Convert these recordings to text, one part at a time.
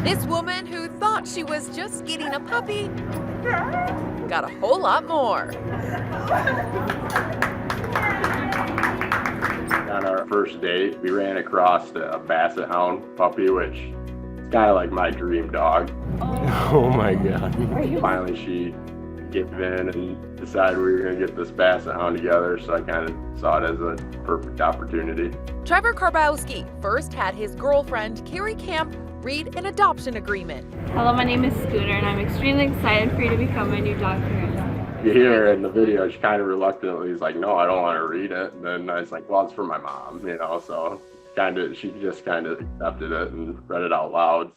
This woman who thought she was just getting a puppy got a whole lot more. On our first date, we ran across a basset hound puppy, which is kind of like my dream dog. Oh my God. Finally, she gave in and decided we were going to get this basset hound together, so I kind of saw it as a perfect opportunity. Trevor Karbowski first had his girlfriend, Carrie Camp, read an adoption agreement. Hello, my name is Scooter, and I'm extremely excited for you to become my new dog parent. You hear in the video, she kind of reluctantly is like, no, I don't want to read it. And then I was like, well, it's for my mom, so she just kind of accepted it and read it out loud.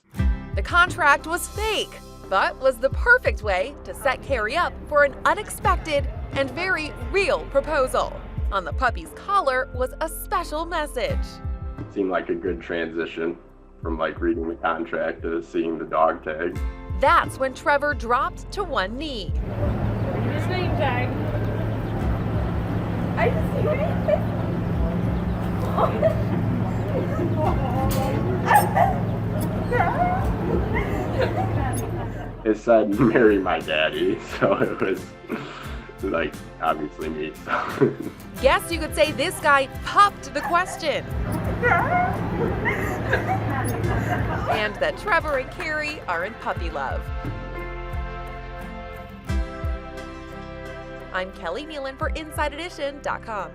The contract was fake, but was the perfect way to set Carrie up for an unexpected and very real proposal. On the puppy's collar was a special message. It seemed like a good transition from reading the contract to seeing the dog tag. That's when Trevor dropped to one knee. His name tag. I just see It said, marry my daddy, so it was obviously me. So. Guess you could say this guy pupped the question. And that Trevor and Carrie are in puppy love. I'm Kelly Nealon for InsideEdition.com.